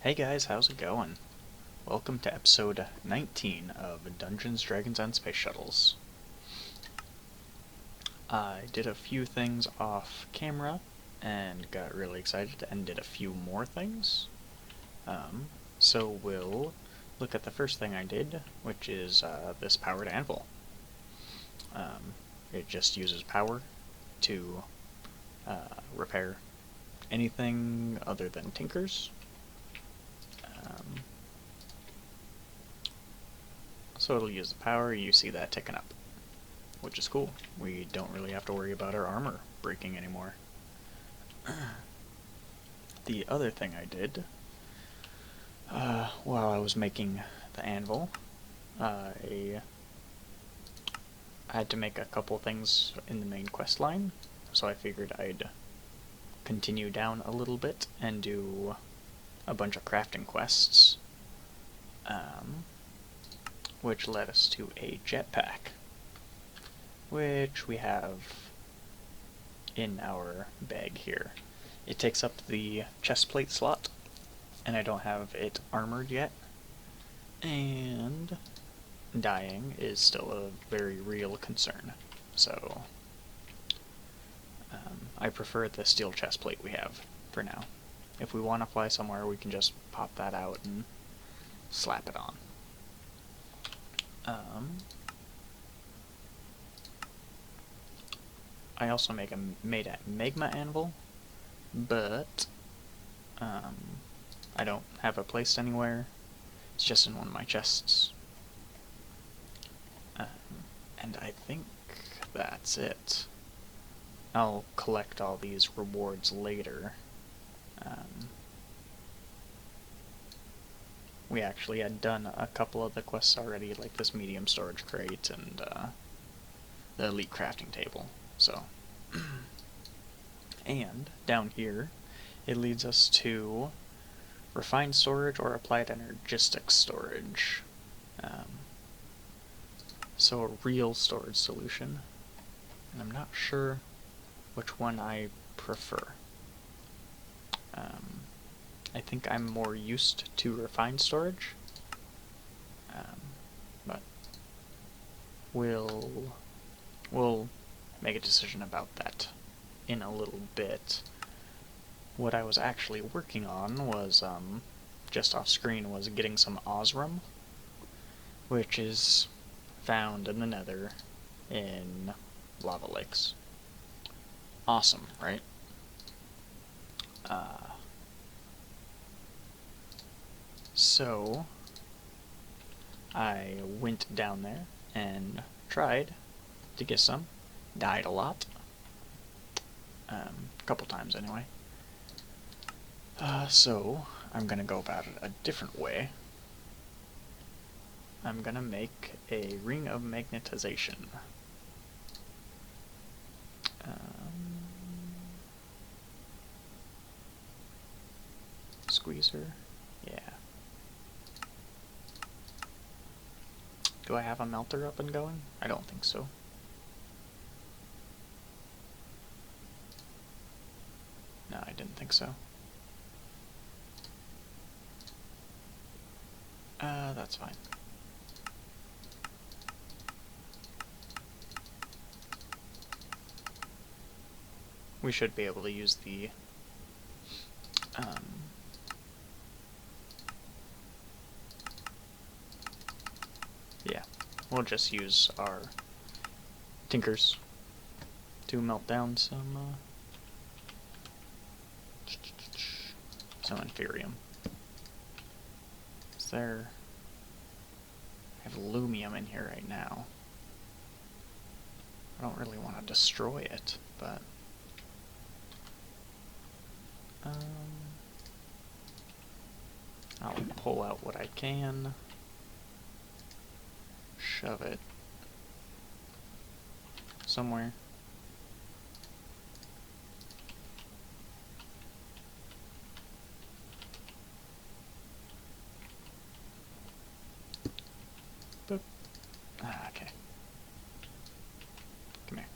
Hey guys, how's it going? Welcome to episode 19 of Dungeons, Dragons, and Space Shuttles. I did a few things off camera and got really excited and did a few more things. So we'll look at the first thing I did, which is this powered anvil. It just uses power to repair anything other than tinkers. So it'll use the power, you see that ticking up, which is cool. We don't really have to worry about our armor breaking anymore. The other thing I did, while I was making the anvil, I had to make a couple things in the main quest line, so I figured I'd continue down a little bit and do a bunch of crafting quests, which led us to a jetpack, which we have in our bag here. It takes up the chest plate slot, and I don't have it armored yet, and dying is still a very real concern, so I prefer the steel chest plate we have for now. If we want to fly somewhere, we can just pop that out and slap it on. I also made a magma anvil, but I don't have it placed anywhere. It's just in one of my chests. And I think that's it. I'll collect all these rewards later. We actually had done a couple of the quests already, like this medium storage crate and the elite crafting table. So, and down here, it leads us to refined storage or applied energistic storage. So a real storage solution, and I'm not sure which one I prefer. I think I'm more used to refined storage, but we'll make a decision about that in a little bit. What I was actually working on was, just off screen, was getting some Osram, which is found in the Nether in lava lakes. Awesome, right? So I went down there and tried to get some. Died a lot. A couple times anyway. So I'm gonna go about it a different way. I'm gonna make a ring of magnetization. Squeezer, yeah. Do I have a melter up and going? I don't think so. No, I didn't think so. That's fine. We should be able to use the yeah, we'll just use our tinkers to melt down some inferium. Is there... I have aluminum in here right now. I don't really want to destroy it, but I'll pull out what I can, shove it somewhere. Boop. Okay. Come here.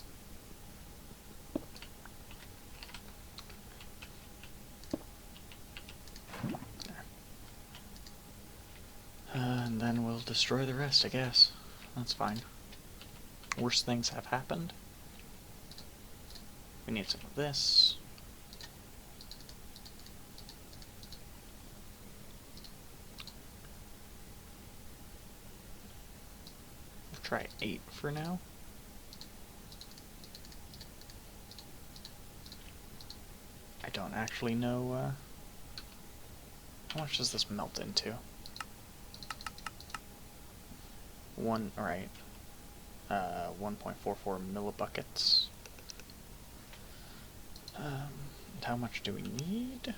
There. we'll destroy the rest, I guess. That's fine. Worse things have happened. We need some of this. We'll try 8 for now. I don't actually know, how much does this melt into? 1.44 millibuckets. And how much do we need?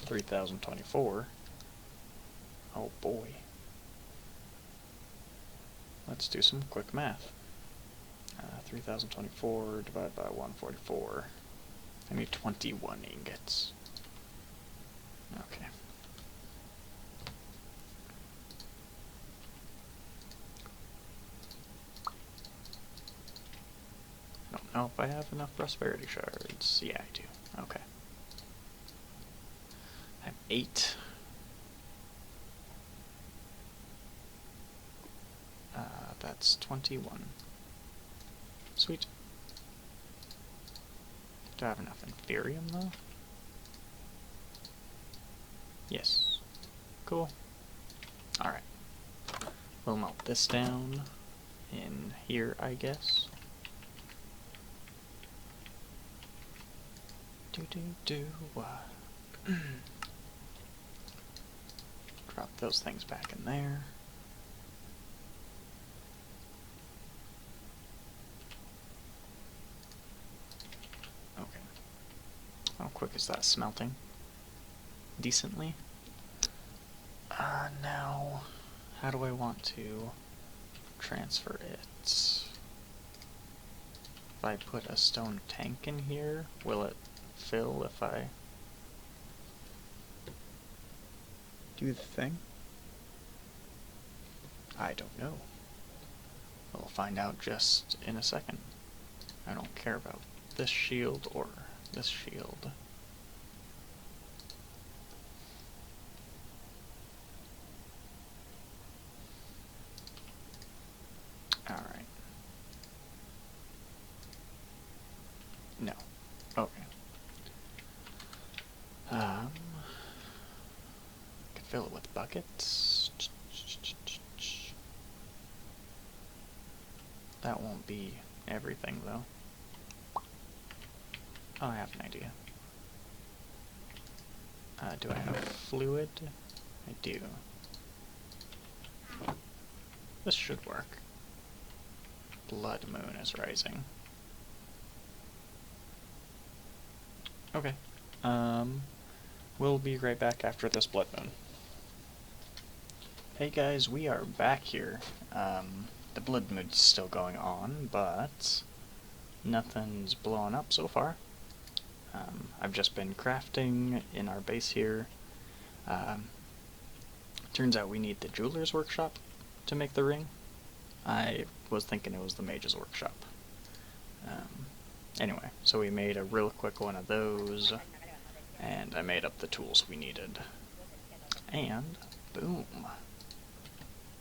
3,024. Oh boy. Let's do some quick math. 3,024 divided by 144. I need 21 ingots. Okay. I don't know if I have enough prosperity shards. Yeah, I do. Okay. I have 8. That's 21. Sweet. Do I have enough Inferium, though? Yes. Cool. Alright. We'll melt this down in here, I guess. Drop those things back in there. Okay. How quick is that smelting? Decently. Now, how do I want to transfer it? If I put a stone tank in here, will it fill if I do the thing? I don't know. We'll find out just in a second. I don't care about this shield or this shield. Alright. No. Okay. Could fill it with buckets. That won't be everything, though. Oh, I have an idea. Do I have fluid? I do. This should work. Blood moon is rising. Okay. We'll be right back after this blood moon. Hey guys, we are back here. The blood moon's still going on, but nothing's blowing up so far. I've just been crafting in our base here. Turns out we need the jeweler's workshop to make the ring. I was thinking it was the mage's workshop. Anyway, so we made a real quick one of those, and I made up the tools we needed. And, boom!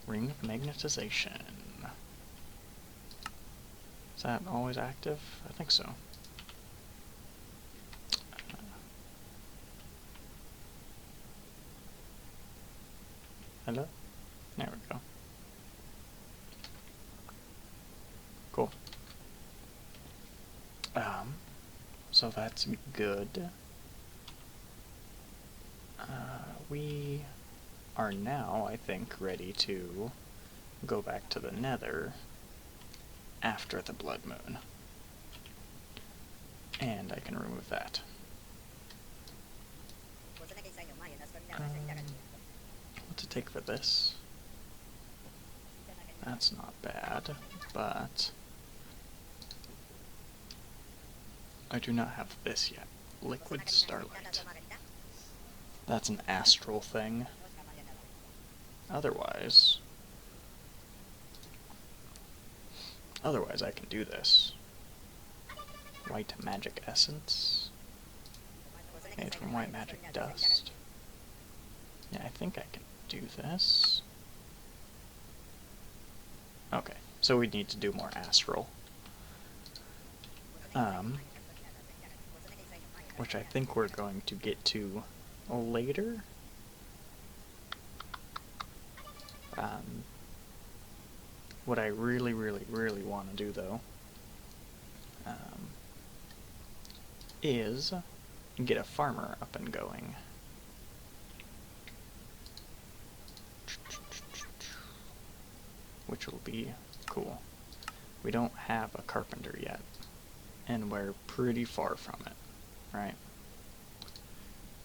Ring of magnetization. Is that always active? I think so. Hello? There we go. Cool. So that's good. We are now, I think, ready to go back to the Nether after the blood moon. And I can remove that. What's it take for this? That's not bad, but I do not have this yet. Liquid Starlight. That's an astral thing. Otherwise I can do this. White magic essence. Made from white magic dust. Yeah, I think I can do this. Okay, so we need to do more astral. Which I think we're going to get to later. What I really want to do, though, is get a farmer up and going. Which will be cool. We don't have a carpenter yet, and we're pretty far from it, right?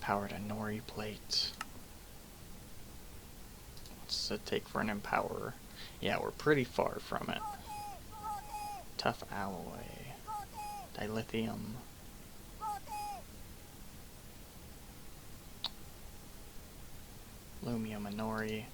Powered a nori plate. What's it take for an empowerer? Yeah, we're pretty far from it. Tough alloy. Dilithium. Lumium and nori.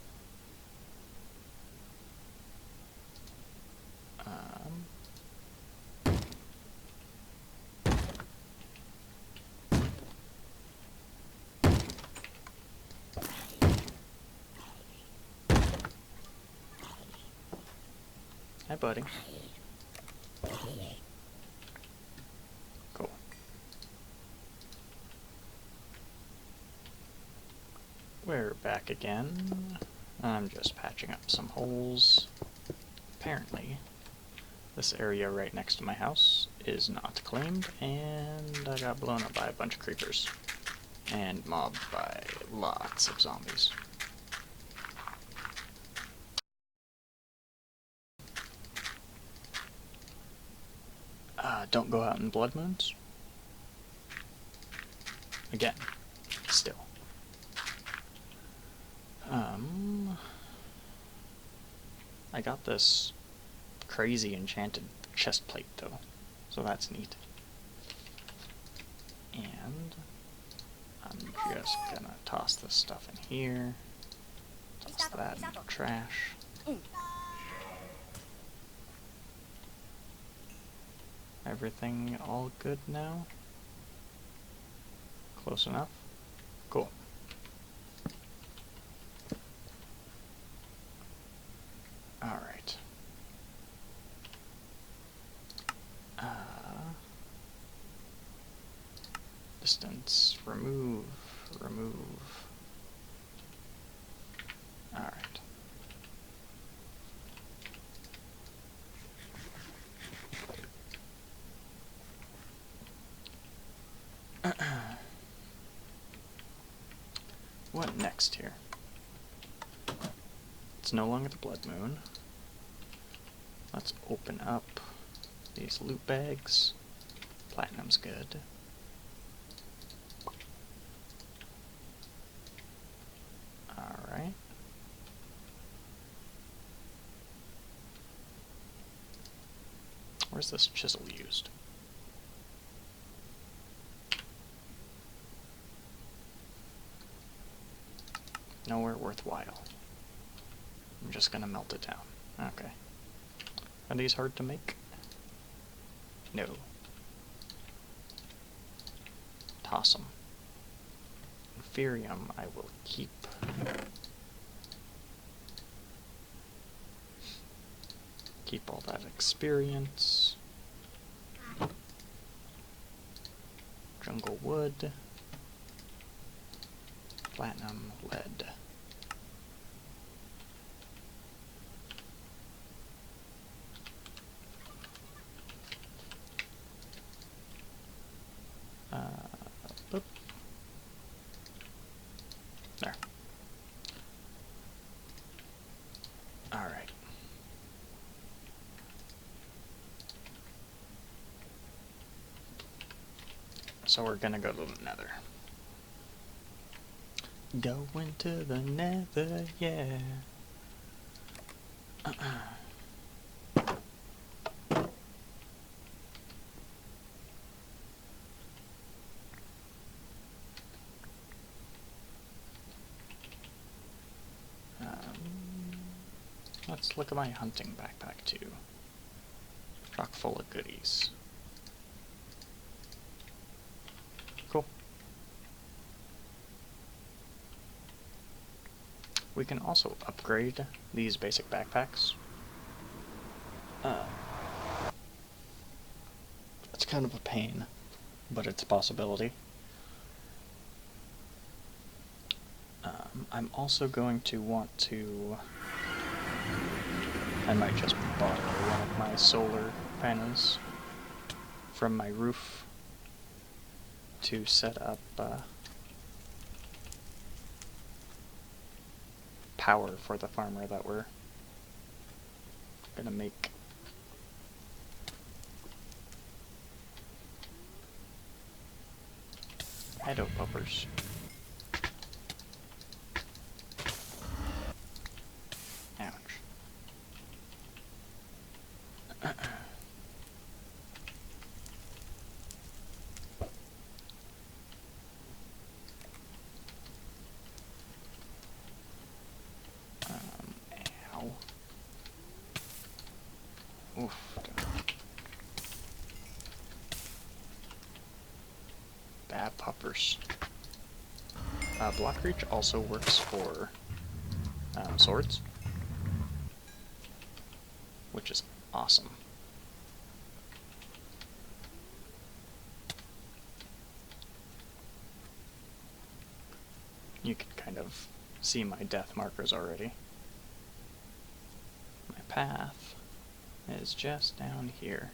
Hi, buddy. Cool. We're back again. I'm just patching up some holes. Apparently, this area right next to my house is not claimed, and I got blown up by a bunch of creepers. And mobbed by lots of zombies. Don't go out in blood moons. Again, still. I got this crazy enchanted chest plate though, so that's neat. And I'm just gonna toss this stuff in here, toss that in the trash. Everything all good now? Close enough? Cool. Alright. Distance, remove. Alright. What next here? It's no longer the blood moon. Let's open up these loot bags. Platinum's good. Alright. Where's this chisel used? Nowhere worthwhile. I'm just gonna melt it down. Okay. Are these hard to make? No. Toss them. Inferium I will keep. Keep all that experience. Jungle wood. Platinum, lead. Boop. There. Alright. So we're gonna go to the nether. Going to the nether, yeah. Let's look at my hunting backpack too. Chock full of goodies. Cool. We can also upgrade these basic backpacks. It's kind of a pain, but it's a possibility. I'm also going to want to... I might just borrow one of my solar panels from my roof to set up power for the farmer that we're gonna make. Hello, puppers. Ouch. Ow. Oof. Bad puppers. Block reach also works for swords, which is awesome. You can kind of see my death markers already. My path is just down here.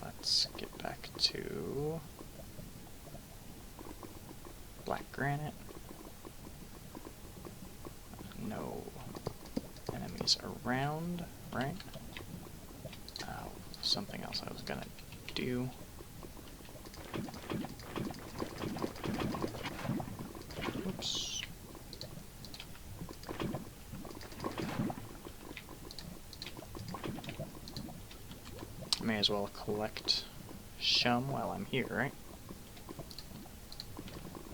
Let's get back to black granite. No enemies around, right? Something else I was gonna do. Oops. May as well collect some while I'm here, right?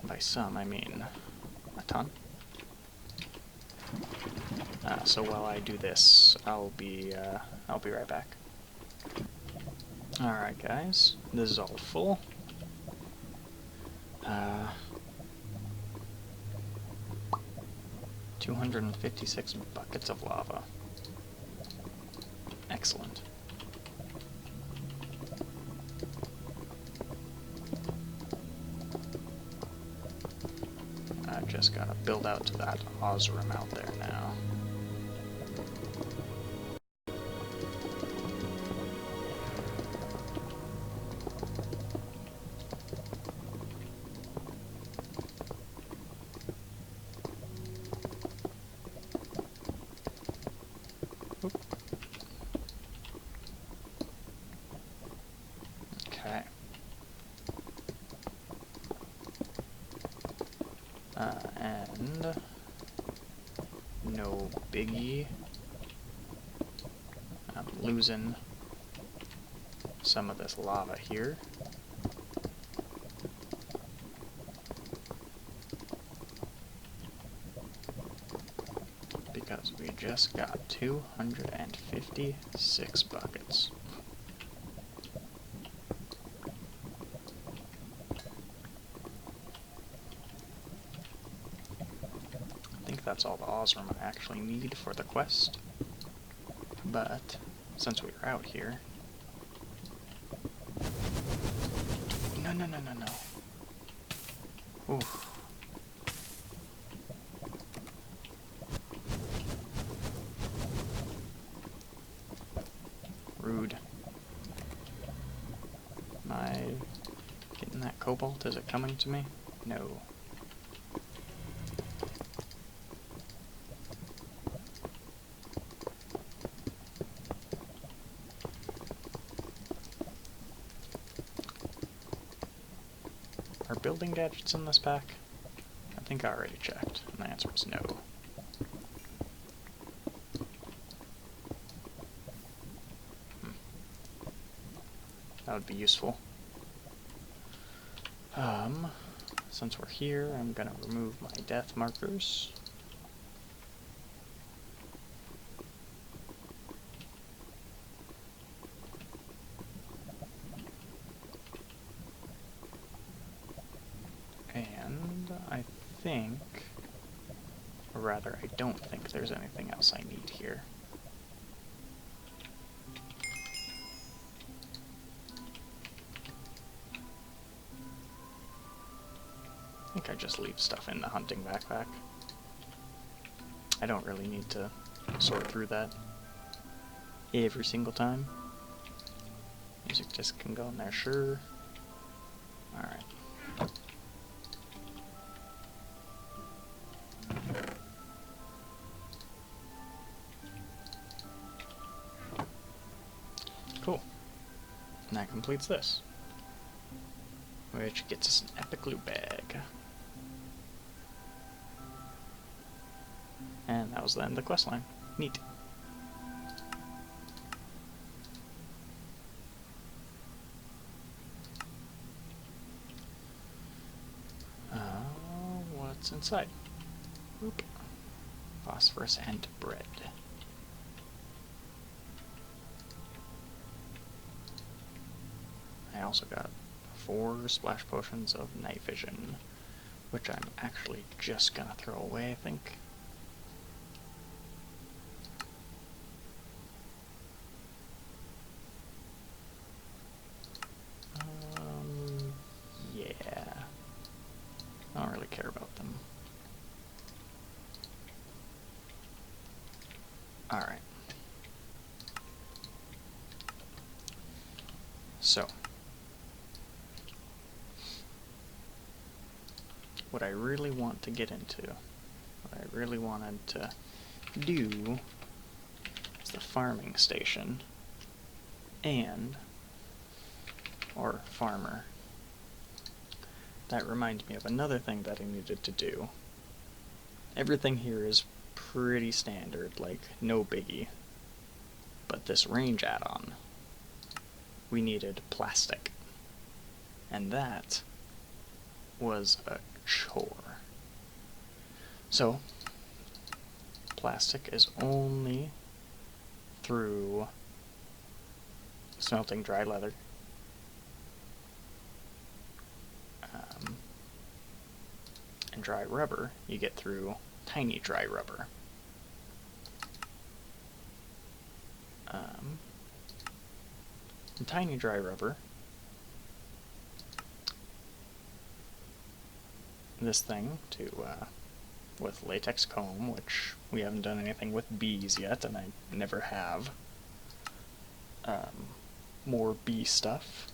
By some, I mean a ton. So while I do this, I'll be right back. Alright guys, this is all full. 256 buckets of lava. Excellent. I just gotta build out to that Oz room out there now. Okay. And no biggie. I'm losing some of this lava here. Because we just got 256 buckets. I think that's all the Osram I actually need for the quest. But since we're out here... No. Oof. Rude. Am I getting that cobalt? Is it coming to me? No. Are building gadgets in this pack? I think I already checked, and the answer was no. That would be useful. Since we're here, I'm gonna remove my death markers. think, or rather I don't think there's anything else I need here. I think I just leave stuff in the hunting backpack. I don't really need to sort through that every single time. Music disc can go in there, sure. Alright. Cool. And that completes this. Which gets us an epic loot bag. And that was the end of the questline. Neat. What's inside? Oop. Phosphorus and bread. I also got 4 splash potions of night vision, which I'm actually just gonna throw away, I think. Yeah. I don't really care about them. Alright. So, what I really want to get into, what I really wanted to do, is the farming station, or farmer. That reminds me of another thing that I needed to do. Everything here is pretty standard, like no biggie. But this range add-on, we needed plastic. And that was a chore. So, plastic is only through smelting dry leather. And dry rubber, you get through tiny dry rubber. And tiny dry rubber, this thing with latex comb, which we haven't done anything with bees yet, and I never have. More bee stuff,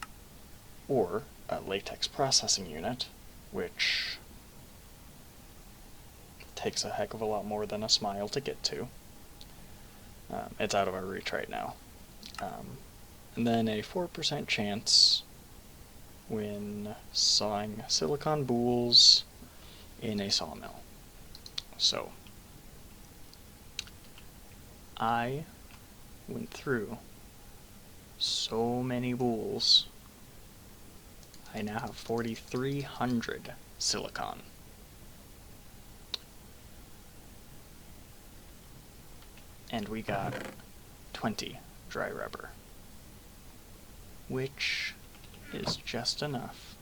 or a latex processing unit, which takes a heck of a lot more than a smile to get to. It's out of our reach right now. And then a 4% chance when sawing silicon boules in a sawmill. So, I went through so many boules. I now have 4,300 silicon. And we got 20 dry rubber, which is just enough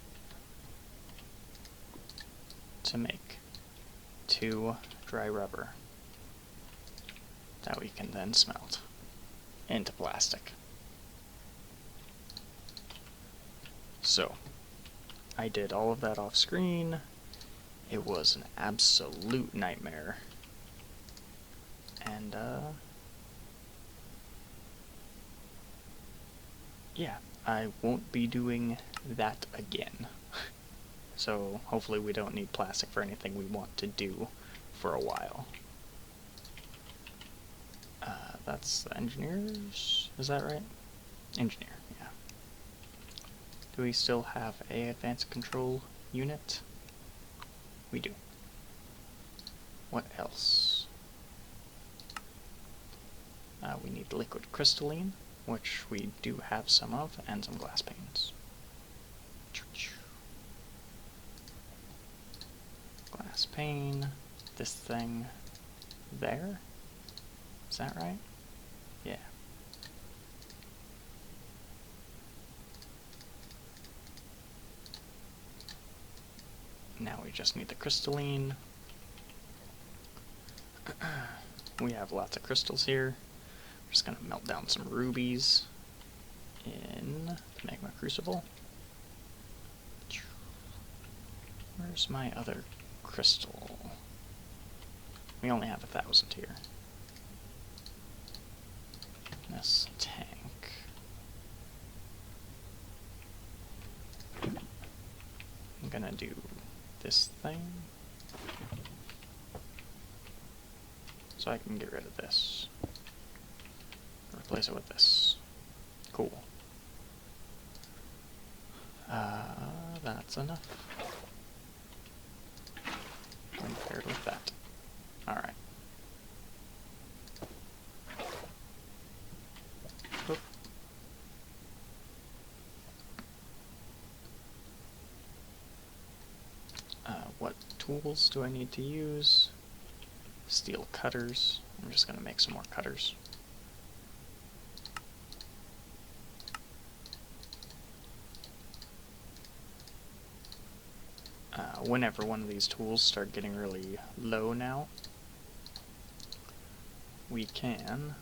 to make 2 dry rubber that we can then smelt into plastic. So, I did all of that off screen. It was an absolute nightmare. And, yeah, I won't be doing that again. So, hopefully we don't need plastic for anything we want to do for a while. That's the engineers, is that right? Engineer, yeah. Do we still have a advanced control unit? We do. What else? We need liquid crystalline, which we do have some of, and some glass panes. Glass pane, this thing there. Is that right? Yeah. Now we just need the crystalline. We have lots of crystals here. We're just going to melt down some rubies in the magma crucible. Where's my other crystal? We only have 1,000 here. This tank. I'm gonna do this thing so I can get rid of this. Replace it with this. Cool. That's enough. Compared with that. Alright. What tools do I need to use? Steel cutters. I'm just going to make some more cutters. Whenever one of these tools start getting really low now, we can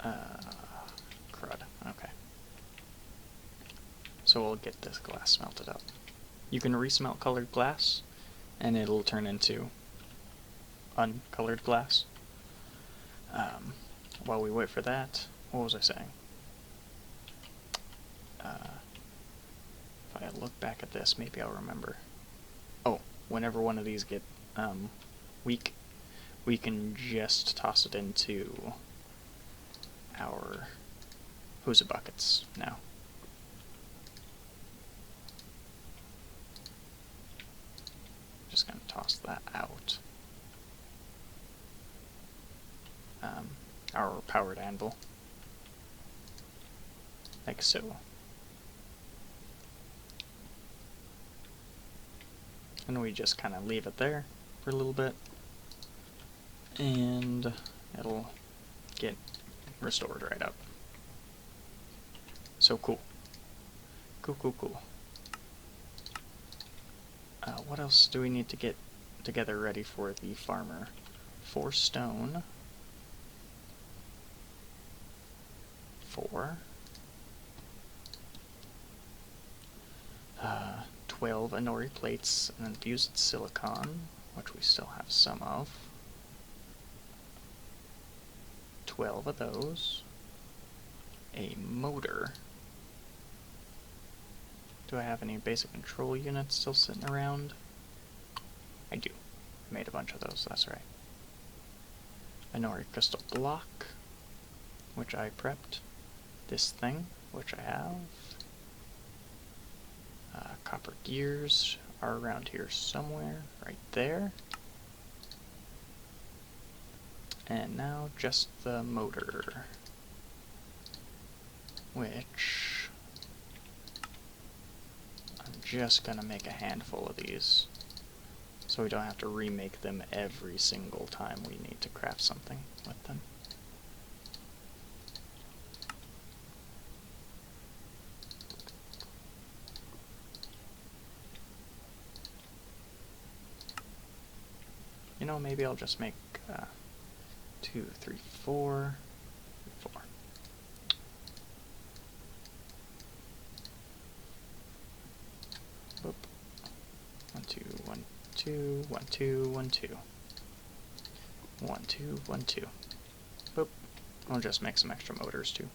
crud. Okay. So we'll get this glass smelted up. You can resmelt colored glass, and it'll turn into uncolored glass. While we wait for that, what was I saying? If I look back at this, maybe I'll remember. Oh, whenever one of these get weak, we can just toss it into our Huza buckets now. Just gonna toss that out. Our powered anvil. Like so. And we just kind of leave it there for a little bit, and it'll get restored right up. So cool. Cool, cool, cool. What else do we need to get together ready for the farmer? 4 stone. 4. 12 Anori plates and infused silicon, which we still have some of. 12 of those. A motor. Do I have any basic control units still sitting around? I do. I made a bunch of those, that's right. Anori crystal block, which I prepped. This thing, which I have. Copper gears are around here somewhere, right there. And now just the motor, which I'm just gonna make a handful of these so we don't have to remake them every single time we need to craft something with them. You know, maybe I'll just make 2, 3, 4, 4. Boop. 1, 2, 1, 2, 1, 2, 1, 2. 1, 2, 1, 2. Boop. I'll just make some extra motors too.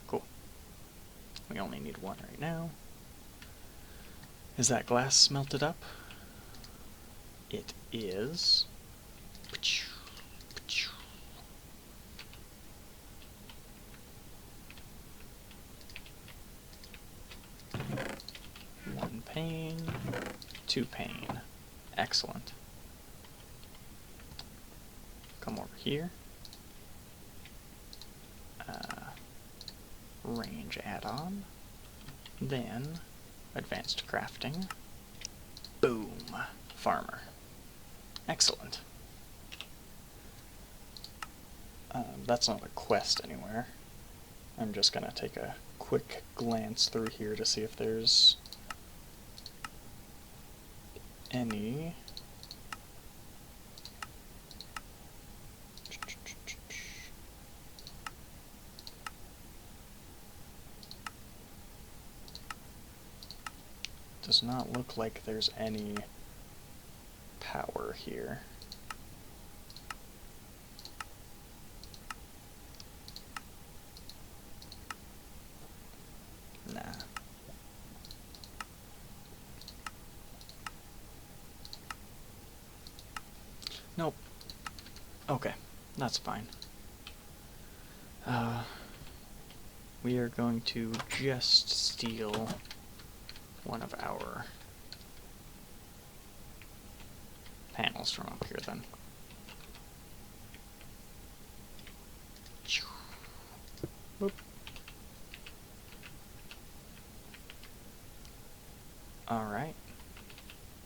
Cool. We only need 1 right now. Is that glass smelted up? It is. One pane, 2 pane. Excellent. Come over here. Range add-on. Then advanced crafting. Boom. Farmer. Excellent. That's not a quest anywhere. I'm just gonna take a quick glance through here to see if there's any does not look like there's any power here. Nah. Nope. Okay, that's fine. We are going to just steal one of our panels from up here then. Boop. Alright.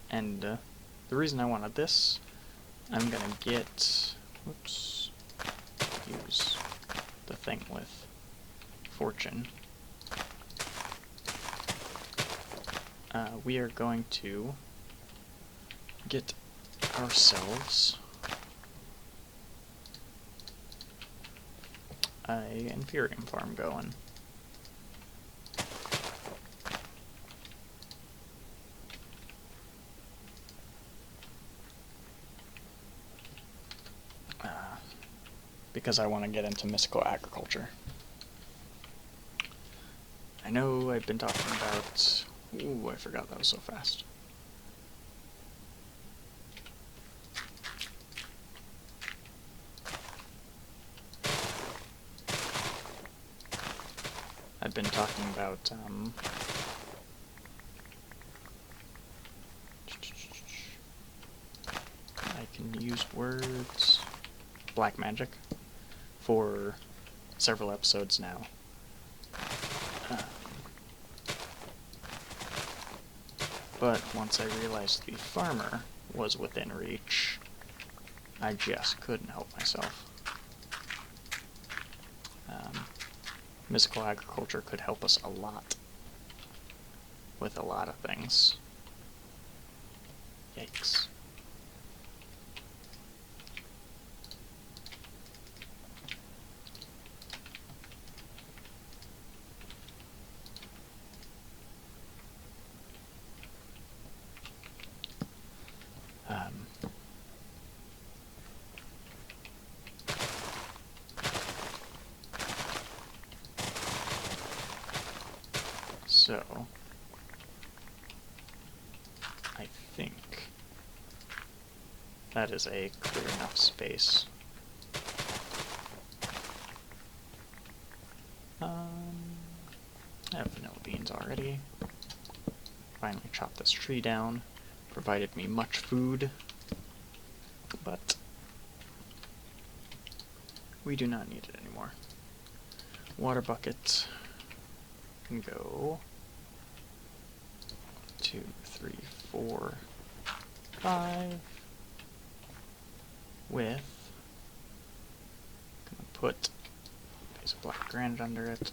And the reason I wanted this, I'm gonna get, whoops, use the thing with fortune. We are going to get ourselves a inferium farm going. Because I want to get into mystical agriculture. I know I've been talking about... Ooh, I forgot that was so fast. I've been talking about, I can use words... black magic for several episodes now. But once I realized the farmer was within reach, I just couldn't help myself. Mystical agriculture could help us a lot with a lot of things. Yikes. So, I think that is a clear enough space. I have vanilla beans already. Finally chopped this tree down. Provided me much food. But we do not need it anymore. Water bucket can go 2, 3, 4, 5 with, gonna put a piece of black granite under it.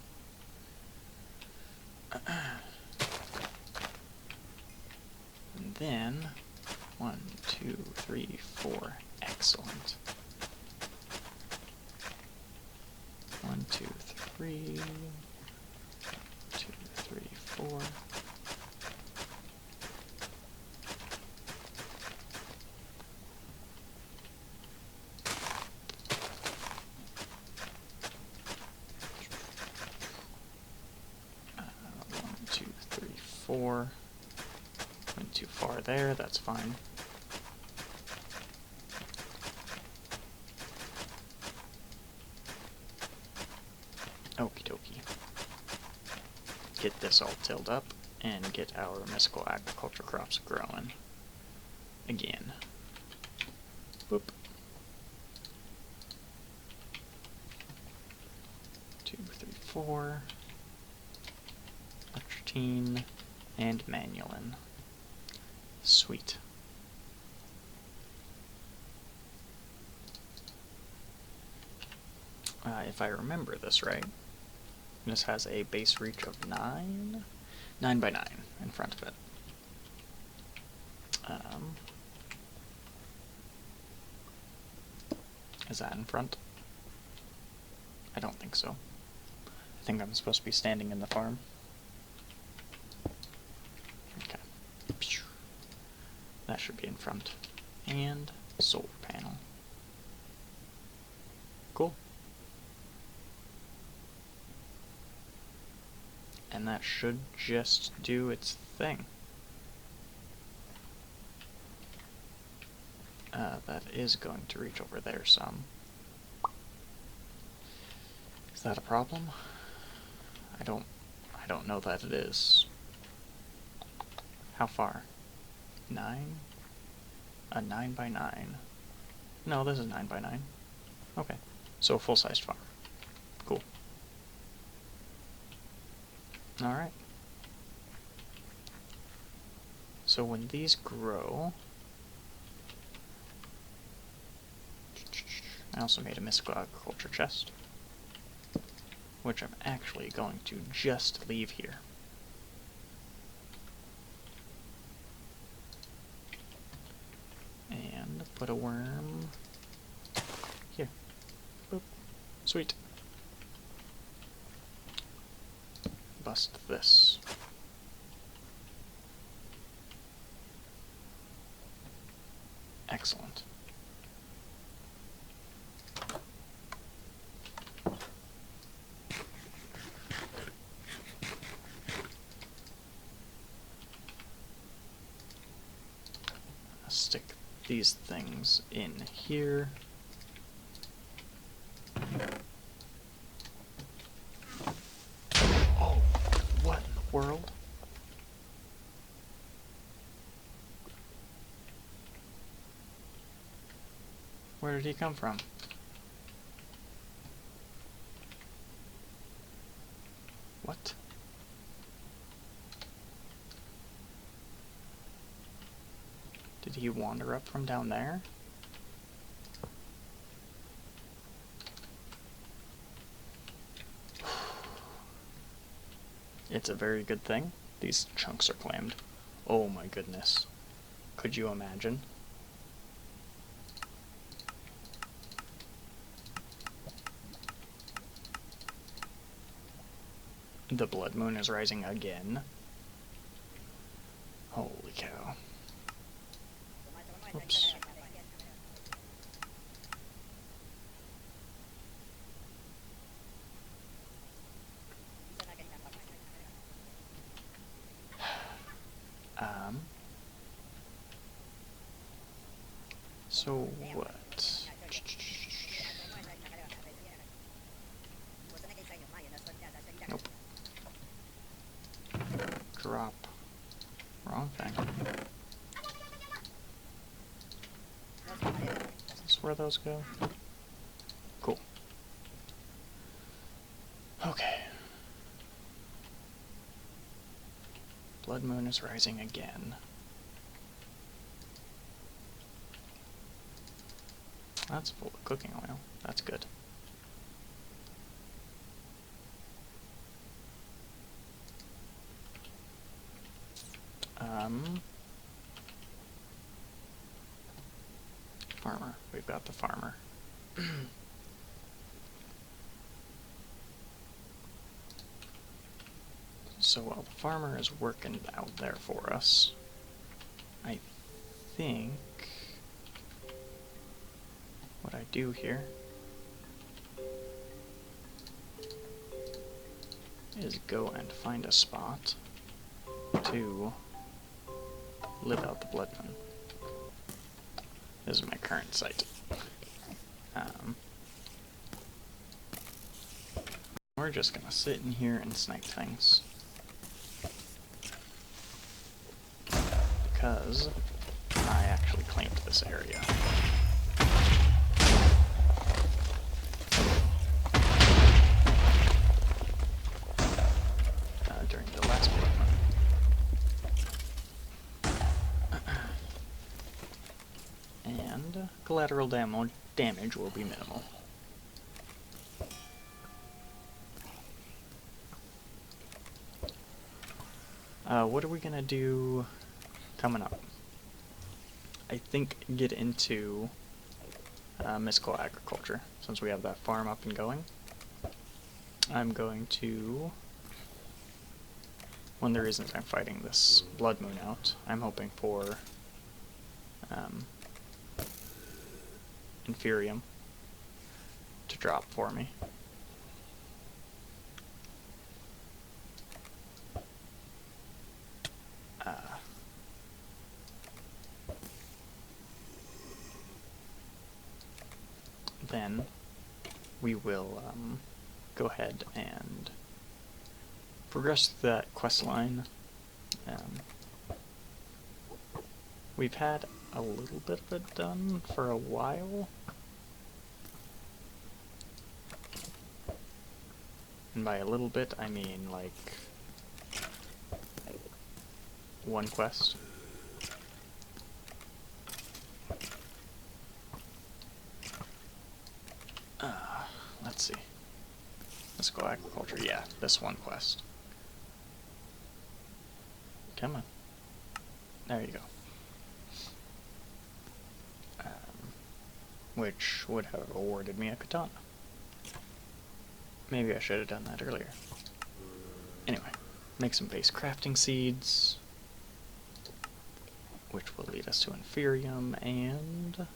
And then 1, 2, 3, 4. Excellent. 1, 2, 3. 2, 3, 4. Four. Went too far there, that's fine. Okie dokie. Get this all tilled up and get our mystical agriculture crops growing. Again. Boop. 2, 3, 4. Latrine. And Manulin. Sweet. If I remember this right, This has a base reach of 9 by 9 in front of it. Is that in front? I don't think so. I think I'm supposed to be standing in the farm. Okay. That should be in front. And solar panel. Cool. And that should just do its thing. That is going to reach over there some. Is that a problem? I don't know that it is. How far? 9? A 9 by 9. No, this is 9 by 9. Okay. So a full-sized farm. Cool. Alright. So when these grow... I also made a mystical agriculture chest, which I'm actually going to just leave here. And put a worm here. Boop. Sweet. Bust this. Excellent. Stick these things in here. Oh, what in the world? Where did he come from? What? Did he wander up from down there? It's a very good thing these chunks are clammed. Oh my goodness. Could you imagine? The blood moon is rising again. Holy cow. Oops. So what? Nope. Drop. Wrong thing. Is this where those go? Cool. Okay. Blood moon is rising again. That's full of cooking oil. That's good. Farmer. We've got the farmer. So while the farmer is working out there for us, I think what I do here is go and find a spot to live out the blood moon. This is my current site. We're just gonna sit in here and snipe things. Because I actually claimed this area. During the last blood moon. And collateral damage will be minimal. What are we gonna do coming up? I think get into mystical agriculture, since we have that farm up and going. I'm going to... One of the reasons I'm fighting this blood moon out, I'm hoping for Inferium to drop for me. Then we will go ahead and progress that quest line. We've had a little bit of it done for a while. And by a little bit, I mean like one quest. Let's see. Let's go agriculture. Yeah, this one quest. Come on. There you go. Which would have awarded me a katana. Maybe I should have done that earlier. Anyway, make some base crafting seeds, which will lead us to Inferium and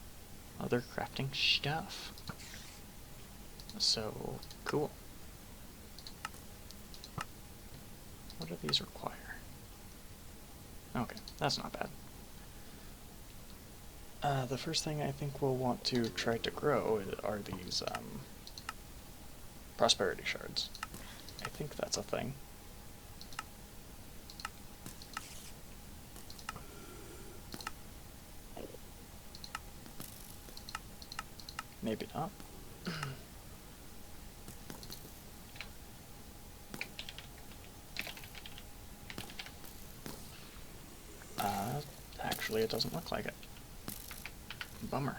other crafting stuff. So, cool. What do these require? Okay, that's not bad. The first thing I think we'll want to try to grow are these prosperity shards. I think that's a thing. Maybe not. Actually, it doesn't look like it. Bummer.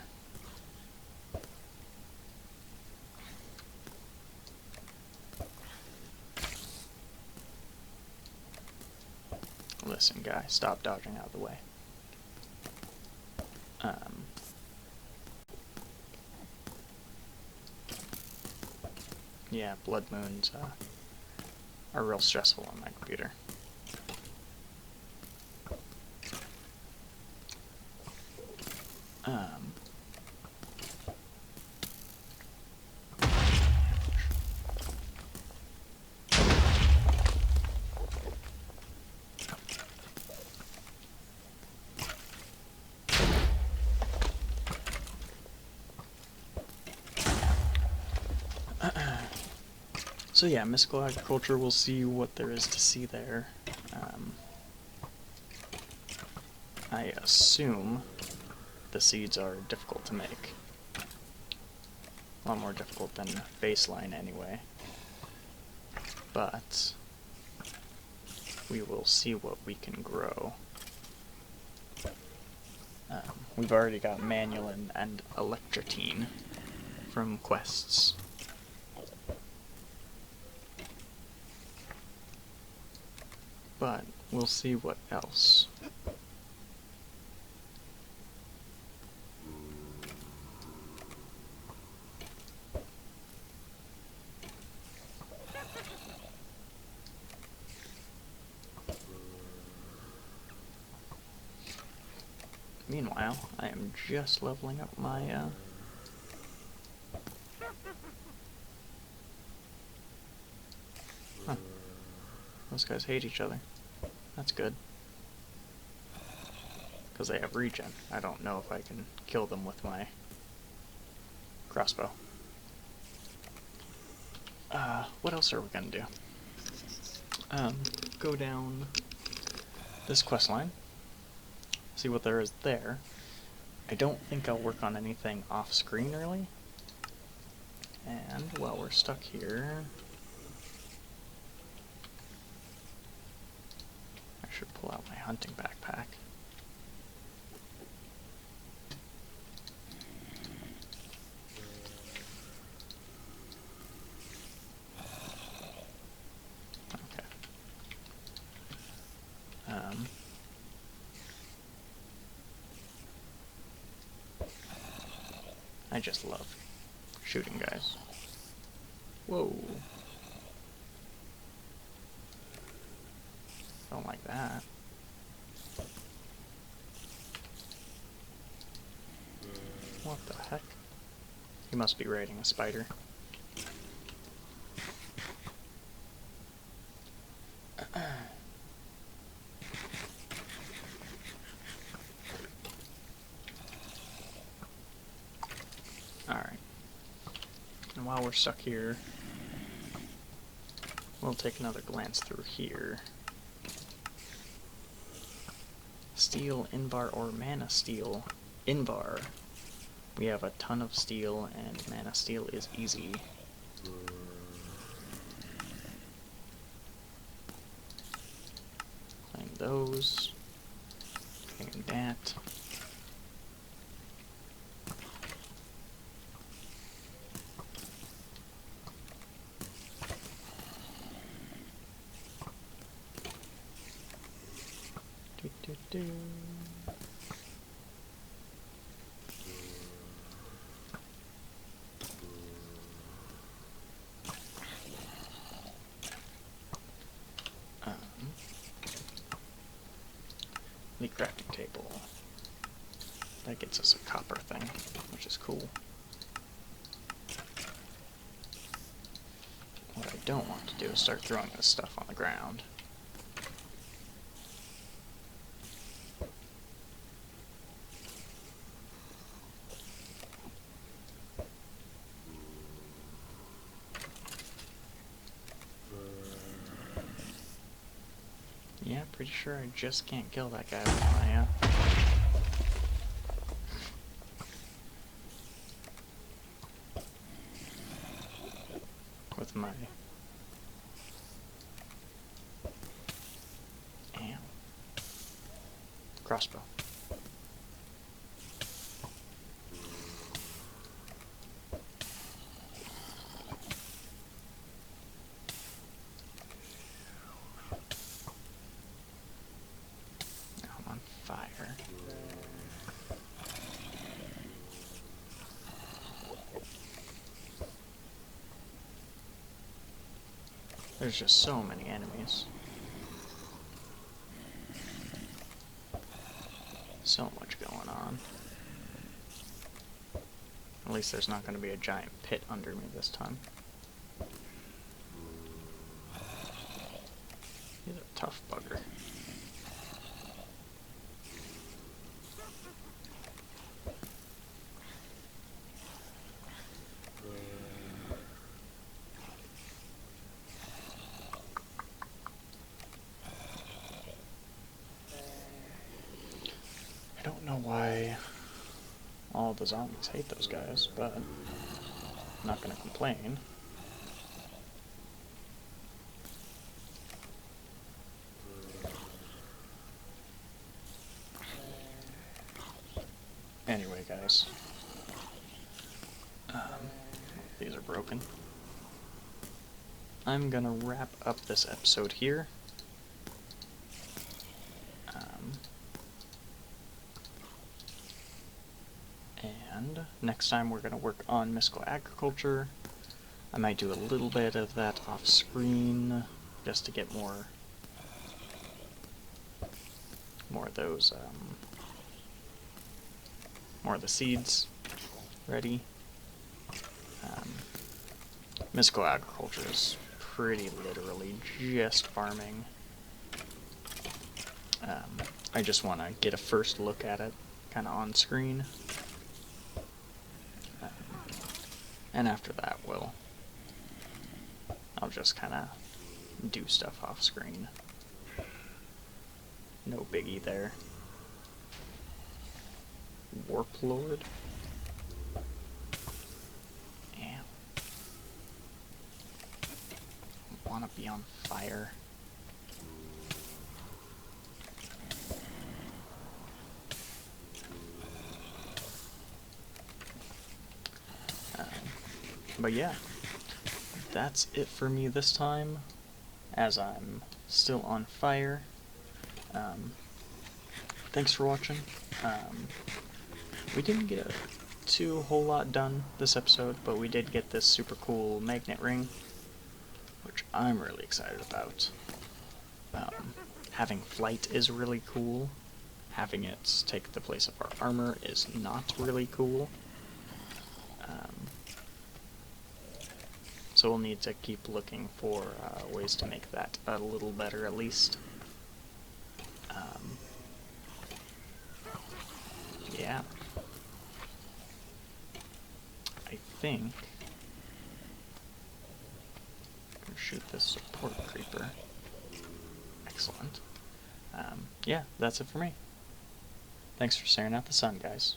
Listen, guy, stop dodging out of the way. Yeah, blood moons are real stressful on my computer. So yeah, mystical agriculture, we'll see what there is to see there. I assume the seeds are difficult to make. A lot more difficult than baseline anyway. But we will see what we can grow. We've already got Manulin and Electratine from quests. But we'll see what else. Meanwhile, I am just leveling up my Huh. Those guys hate each other. That's good. Because they have regen. I don't know if I can kill them with my crossbow. What else are we gonna do? Go down this quest line. See what there is there. I don't think I'll work on anything off screen really. And while we're stuck here, I should pull out my hunting backpack. I just love shooting guys. Whoa. Don't like that. What the heck? He must be raiding a spider. Alright. And while we're stuck here, we'll take another glance through here. Steel, Invar, or Mana Steel. Invar. We have a ton of steel, and Mana Steel is easy. Claim those. Claim that. Do. The crafting table. That gets us a copper thing, which is cool. What I don't want to do is start throwing this stuff on the ground. Yeah, pretty sure I just can't kill that guy with my, with my... crossbow. Fire. There's just so many enemies. So much going on. At least there's not going to be a giant pit under me this time. He's a tough bugger. I don't know why all the zombies hate those guys, but I'm not gonna complain. Anyway, guys. These are broken. I'm gonna wrap up this episode here. And next time we're going to work on mystical agriculture. I might do a little bit of that off screen just to get more of those, more of the seeds ready. Mystical agriculture is pretty literally just farming. I just want to get a first look at it kind of on screen. And after that, I'll just kind of do stuff off screen. No biggie there. Warp Lord. Yeah. Wanna be on fire. But yeah, that's it for me this time, as I'm still on fire. Thanks for watching. We didn't get too whole lot done this episode, but we did get this super cool magnet ring, which I'm really excited about. Having flight is really cool. Having it take the place of our armor is not really cool. So we'll need to keep looking for ways to make that a little better at least. Yeah. I think I'm gonna shoot this support creeper. Excellent. Yeah, that's it for me. Thanks for staring at the sun, guys.